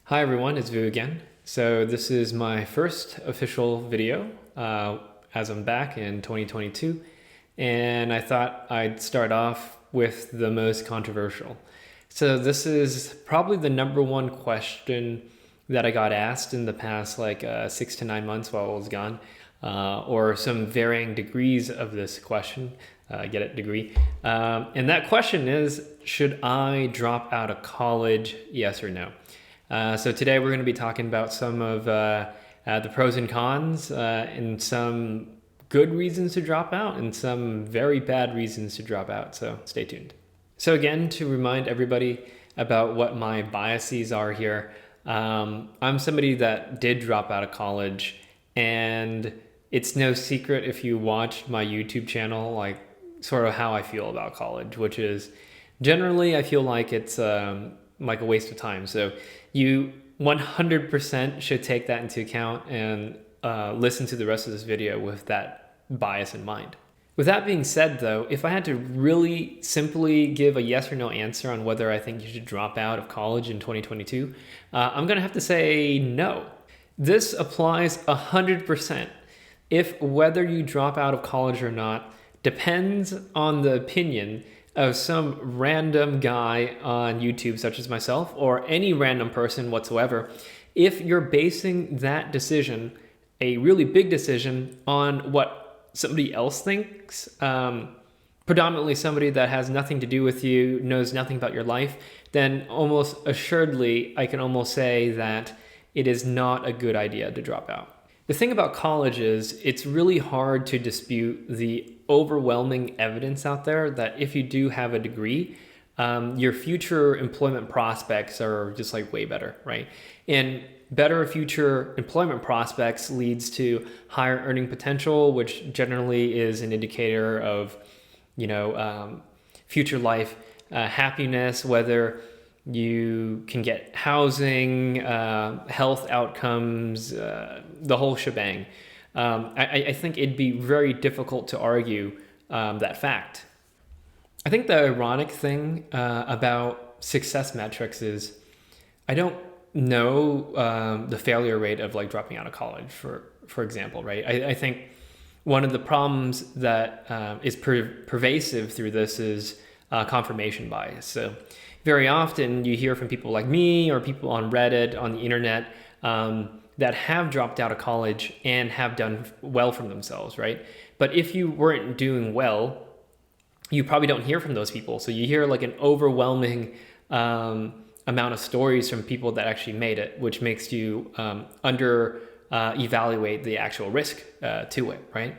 Hi everyone, it's Vu again. So this is my first official video as I'm back in 2022, and I thought I'd start off with the most controversial. So this is probably the number one question that I got asked in the past 6 to 9 months while I was gone, or some varying degrees of this question. Get it, degree. And that question is, should I drop out of college, yes or no? So today we're going to be talking about some of the pros and cons and some good reasons to drop out and some very bad reasons to drop out. So stay tuned. So again, to remind everybody about what my biases are here, I'm somebody that did drop out of college, and it's no secret if you watched my YouTube channel, like sort of how I feel about college, which is generally I feel like it's like a waste of time. So you 100% should take that into account and listen to the rest of this video with that bias in mind. With that being said though, if I had to really simply give a yes or no answer on whether I think you should drop out of college in 2022, I'm gonna have to say no. This applies 100%. If whether you drop out of college or not depends on the opinion of some random guy on YouTube, such as myself, or any random person whatsoever. If you're basing that decision, a really big decision, on what somebody else thinks, predominantly somebody that has nothing to do with you, knows nothing about your life, then almost assuredly, I can almost say that it is not a good idea to drop out. The thing about college is it's really hard to dispute the overwhelming evidence out there that if you do have a degree, your future employment prospects are just like way better, right? And better future employment prospects leads to higher earning potential, which generally is an indicator of, future life happiness, whether you can get housing, health outcomes, the whole shebang. I think it'd be very difficult to argue that fact. I think the ironic thing about success metrics is I don't know the failure rate of like dropping out of college, for example, right? I think one of the problems that is pervasive through this is confirmation bias. So very often you hear from people like me or people on Reddit, on the internet, that have dropped out of college and have done well for themselves, right? But if you weren't doing well, you probably don't hear from those people. So you hear like an overwhelming amount of stories from people that actually made it, which makes you evaluate the actual risk to it, right?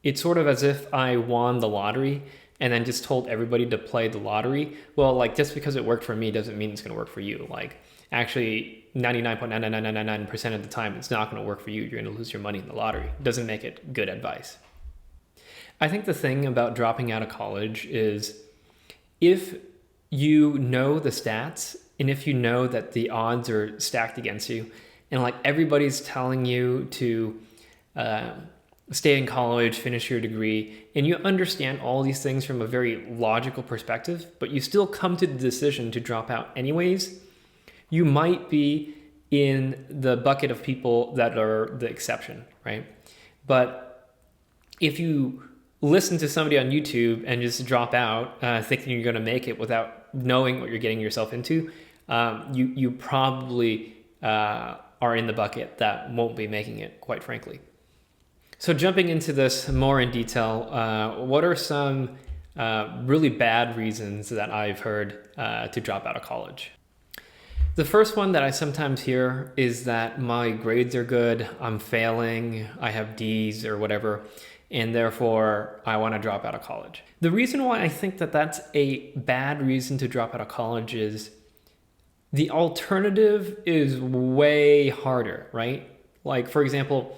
It's sort of as if I won the lottery and then just told everybody to play the lottery. Well, like just because it worked for me doesn't mean it's going to work for you. Like actually 99.99999% of the time, it's not going to work for you. You're going to lose your money in the lottery. It doesn't make it good advice. I think the thing about dropping out of college is if you know the stats and if you know that the odds are stacked against you and like everybody's telling you to stay in college, finish your degree, and you understand all these things from a very logical perspective, but you still come to the decision to drop out anyways, you might be in the bucket of people that are the exception, right? But if you listen to somebody on YouTube and just drop out thinking you're going to make it without knowing what you're getting yourself into, you probably are in the bucket that won't be making it, quite frankly. So jumping into this more in detail, what are some really bad reasons that I've heard to drop out of college? The first one that I sometimes hear is that my grades are good, I'm failing, I have D's or whatever, and therefore I want to drop out of college. The reason why I think that that's a bad reason to drop out of college is the alternative is way harder, right? Like, for example,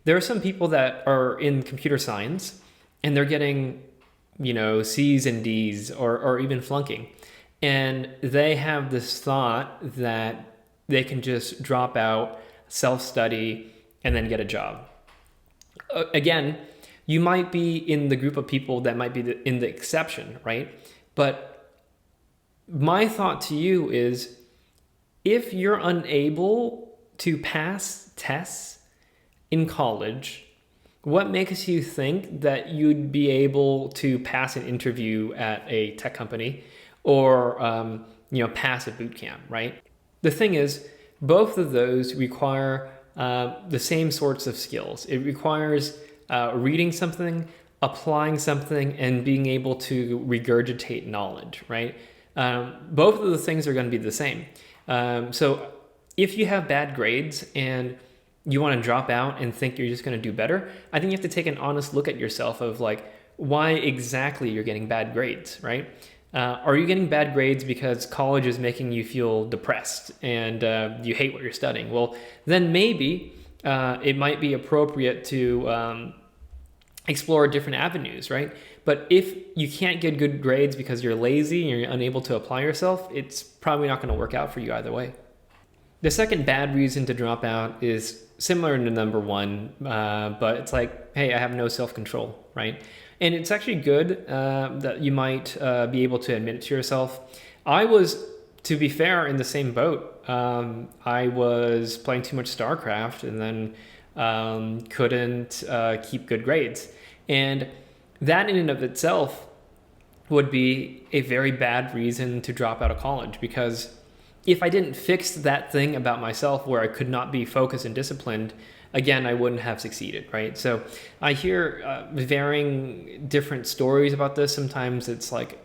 there are some people that are in computer science and they're getting, C's and D's or even flunking. And they have this thought that they can just drop out, self-study, and then get a job. Again, you might be in the group of people that might be in the exception, right? But my thought to you is, if you're unable to pass tests in college, what makes you think that you'd be able to pass an interview at a tech company or pass a boot camp, right? The thing is, both of those require the same sorts of skills. It requires reading something, applying something, and being able to regurgitate knowledge, right? Both of the things are going to be the same. So if you have bad grades and you want to drop out and think you're just going to do better, I think you have to take an honest look at yourself of like why exactly you're getting bad grades, right? Are you getting bad grades because college is making you feel depressed and you hate what you're studying? Well, then maybe it might be appropriate to explore different avenues, right? But if you can't get good grades because you're lazy and you're unable to apply yourself, it's probably not going to work out for you either way. The second bad reason to drop out is similar to number one, but it's like, hey, I have no self-control, right? And it's actually good that you might be able to admit it to yourself. I was, to be fair, in the same boat. I was playing too much StarCraft and then couldn't keep good grades. And that in and of itself would be a very bad reason to drop out of college, because if I didn't fix that thing about myself where I could not be focused and disciplined, again, I wouldn't have succeeded, right? So I hear varying different stories about this. Sometimes it's like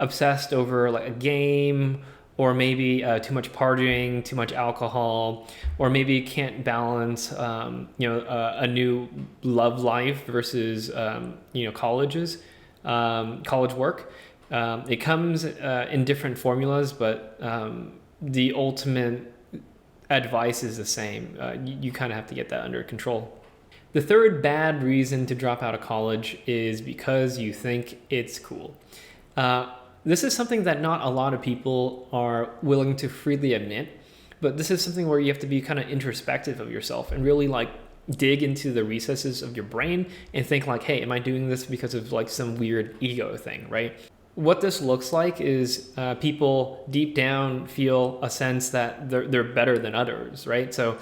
obsessed over like a game, or maybe too much partying, too much alcohol, or maybe can't balance, a new love life versus, college work. It comes in different formulas, but the ultimate advice is the same. You kind of have to get that under control. The third bad reason to drop out of college is because you think it's cool. This is something that not a lot of people are willing to freely admit, but this is something where you have to be kind of introspective of yourself and really like dig into the recesses of your brain and think like, hey, am I doing this because of like some weird ego thing, right? What this looks like is people deep down feel a sense that they're better than others, right? So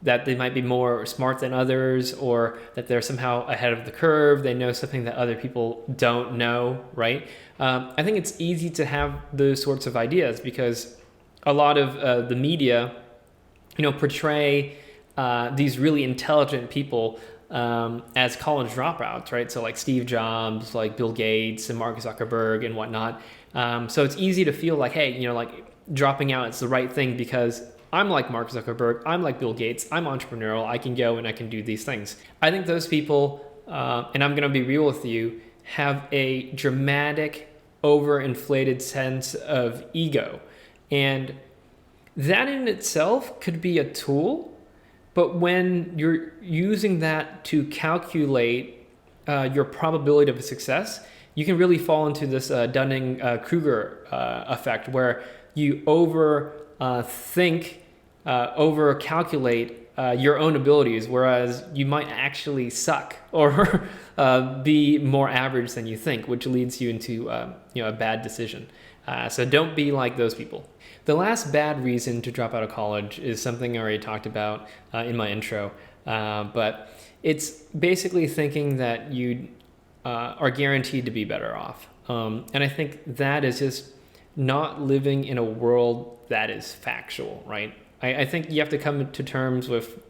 that they might be more smart than others, or that they're somehow ahead of the curve. They know something that other people don't know, right? I think it's easy to have those sorts of ideas because a lot of the media, portray these really intelligent people as college dropouts, right? So like Steve Jobs, like Bill Gates and Mark Zuckerberg and whatnot. So it's easy to feel like, hey, like dropping out is the right thing because I'm like Mark Zuckerberg, I'm like Bill Gates, I'm entrepreneurial, I can go and I can do these things. I think those people, and I'm going to be real with you, have a dramatic, overinflated sense of ego. And that in itself could be a tool, but when you're using that to calculate your probability of success, you can really fall into this Dunning-Kruger effect where you over-calculate your own abilities, whereas you might actually suck or be more average than you think, which leads you into a bad decision. So don't be like those people. The last bad reason to drop out of college is something I already talked about in my intro, but it's basically thinking that you are guaranteed to be better off. And I think that is just not living in a world that is factual, right? I think you have to come to terms with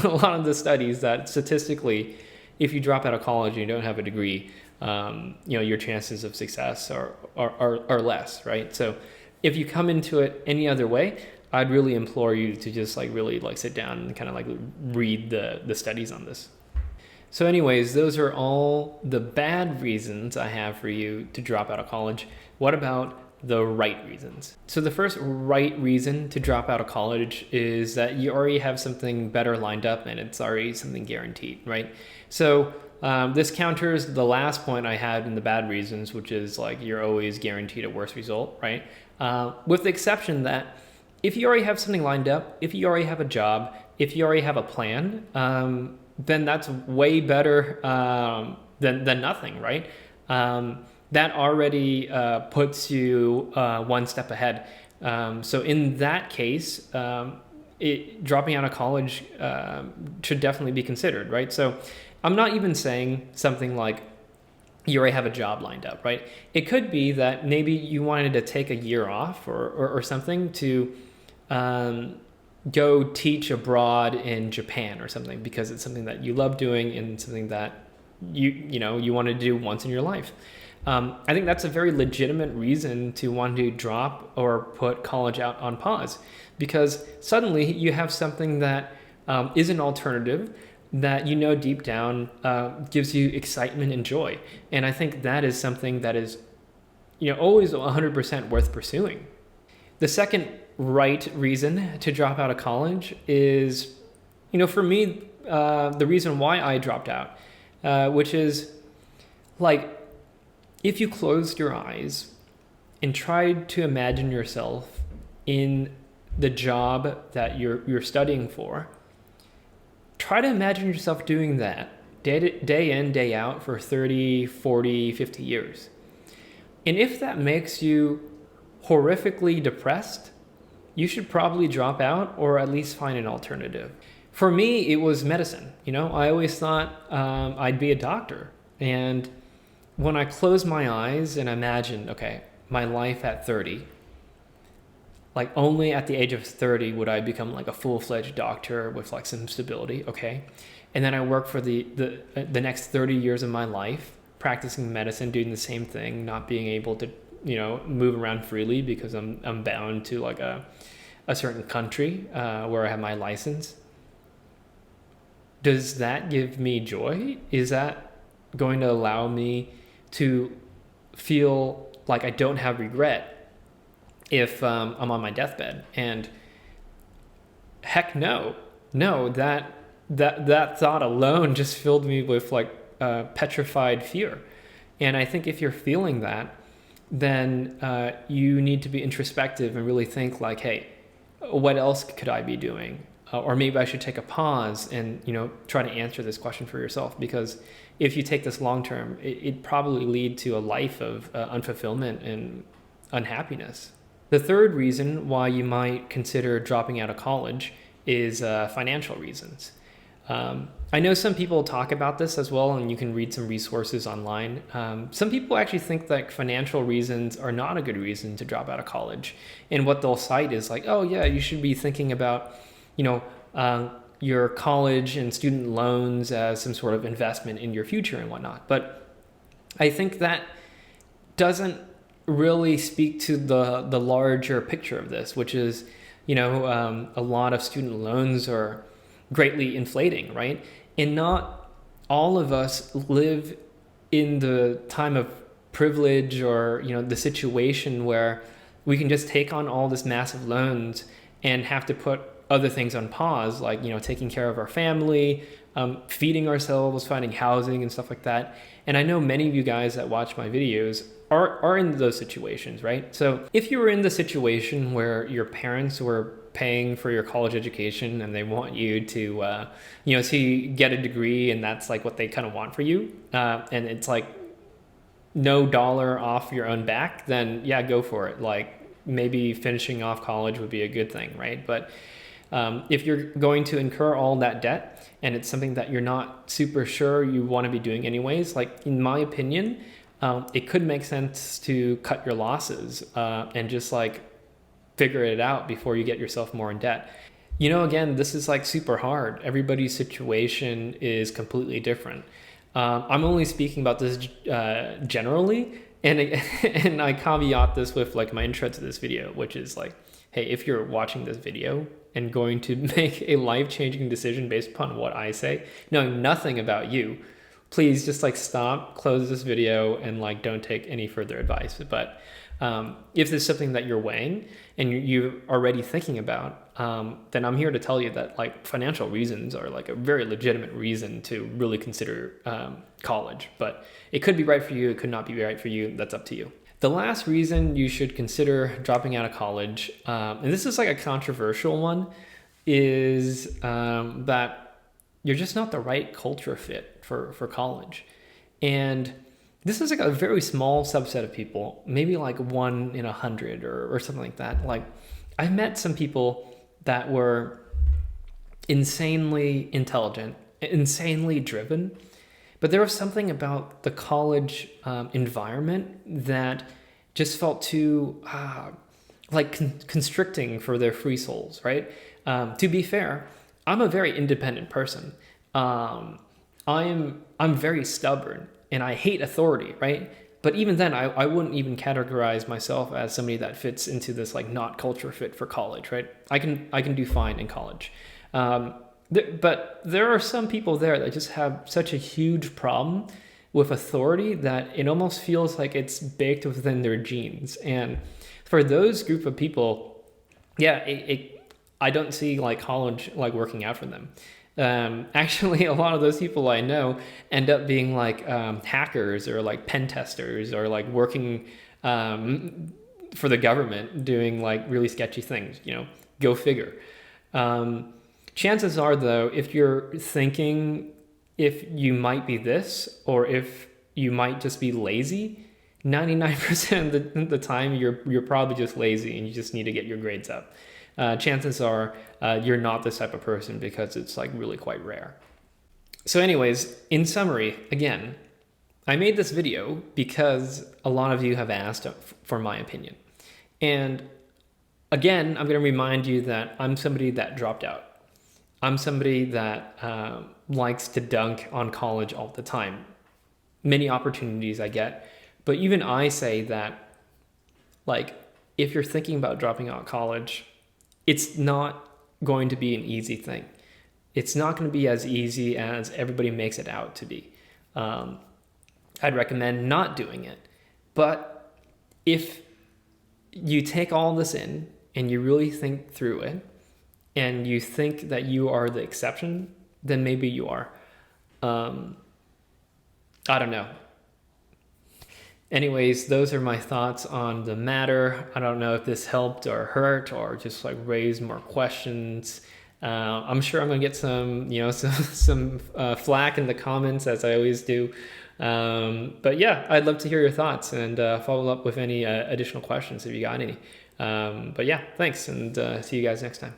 a lot of the studies that statistically, if you drop out of college and you don't have a degree, your chances of success are less, right? So if you come into it any other way, I'd really implore you to just really sit down and kind of read the studies on this. So anyways, those are all the bad reasons I have for you to drop out of college. What about the right reasons? So the first right reason to drop out of college is that you already have something better lined up and it's already something guaranteed, right? So this counters the last point I had in the bad reasons, which is you're always guaranteed a worse result, right? With the exception that if you already have something lined up, if you already have a job, if you already have a plan, then that's way better than nothing, right? That already puts you one step ahead. So in that case, dropping out of college should definitely be considered, right? So I'm not even saying something like you already have a job lined up, right? It could be that maybe you wanted to take a year off or something to go teach abroad in Japan or something, because it's something that you love doing and something that you want to do once in your life. I think that's a very legitimate reason to want to drop or put college out on pause, because suddenly you have something that is an alternative that deep down gives you excitement and joy. And I think that is something that is always 100% worth pursuing. The second right reason to drop out of college is, for me, the reason why I dropped out, which is like, if you closed your eyes and tried to imagine yourself in the job that you're studying for, try to imagine yourself doing that day in, day out for 30, 40, 50 years. And if that makes you horrifically depressed, you should probably drop out or at least find an alternative. For me, it was medicine. I always thought I'd be a doctor. And when I closed my eyes and imagined, okay, my life at 30, like only at the age of 30 would I become like a full-fledged doctor with like some stability, okay? And then I work for the next 30 years of my life, practicing medicine, doing the same thing, not being able to, move around freely because I'm bound to like a certain country where I have my license. Does that give me joy? Is that going to allow me to feel like I don't have regret if I'm on my deathbed? And heck no, that thought alone just filled me with like petrified fear. And I think if you're feeling that, then you need to be introspective and really think like, hey, what else could I be doing? Or maybe I should take a pause and try to answer this question for yourself, because if you take this long term, it'd probably lead to a life of unfulfillment and unhappiness. The third reason why you might consider dropping out of college is financial reasons. I know some people talk about this as well, and you can read some resources online. Some people actually think that financial reasons are not a good reason to drop out of college. And what they'll cite is like, oh yeah, you should be thinking about, your college and student loans as some sort of investment in your future and whatnot. But I think that doesn't really speak to the larger picture of this, which is, a lot of student loans are greatly inflating, right? And not all of us live in the time of privilege or, the situation where we can just take on all this massive loans and have to put other things on pause, like, taking care of our family, feeding ourselves, finding housing and stuff like that. And I know many of you guys that watch my videos are in those situations, right? So if you were in the situation where your parents were paying for your college education and they want you to, get a degree, and that's like what they kind of want for you, and it's like no dollar off your own back, then yeah, go for it. Like maybe finishing off college would be a good thing, right? But if you're going to incur all that debt and it's something that you're not super sure you want to be doing anyways, like in my opinion, it could make sense to cut your losses and just like figure it out before you get yourself more in debt. Again, this is like super hard. Everybody's situation is completely different. I'm only speaking about this generally, and I caveat this with like my intro to this video, which is like, hey, if you're watching this video and going to make a life-changing decision based upon what I say, knowing nothing about you, please just like stop, close this video, and like don't take any further advice. But if there's something that you're weighing and you're already thinking about, then I'm here to tell you that like financial reasons are like a very legitimate reason to really consider college. But it could be right for you, it could not be right for you. That's up to you. The last reason you should consider dropping out of college, and this is like a controversial one, is that you're just not the right culture fit for college. And this is like a very small subset of people, maybe like 1 in 100 or something like that. Like, I've met some people that were insanely intelligent, insanely driven, but there was something about the college environment that just felt too constricting for their free souls, right? To be fair, I'm a very independent person. I'm very stubborn and I hate authority, right? But even then, I wouldn't even categorize myself as somebody that fits into this like not culture fit for college, right? I can do fine in college. But there are some people there that just have such a huge problem with authority that it almost feels like it's baked within their genes. And for those group of people, yeah, I don't see like college like working out for them. Actually, a lot of those people I know end up being like hackers or like pen testers or like working for the government doing like really sketchy things, go figure. Chances are, though, if you're thinking if you might be this or if you might just be lazy, 99% of the time you're probably just lazy and you just need to get your grades up. Chances are you're not this type of person because it's like really quite rare. So anyways, in summary, again, I made this video because a lot of you have asked for my opinion. And again, I'm going to remind you that I'm somebody that dropped out. I'm somebody that likes to dunk on college all the time. Many opportunities I get. But even I say that, like, if you're thinking about dropping out of college, it's not going to be an easy thing. It's not going to be as easy as everybody makes it out to be. I'd recommend not doing it. But if you take all this in and you really think through it, and you think that you are the exception, then maybe you are. I don't know. Anyways, those are my thoughts on the matter. I don't know if this helped or hurt or just like raised more questions. I'm sure I'm gonna get some, some flack in the comments as I always do. But yeah, I'd love to hear your thoughts and follow up with any additional questions if you got any. But yeah, thanks and see you guys next time.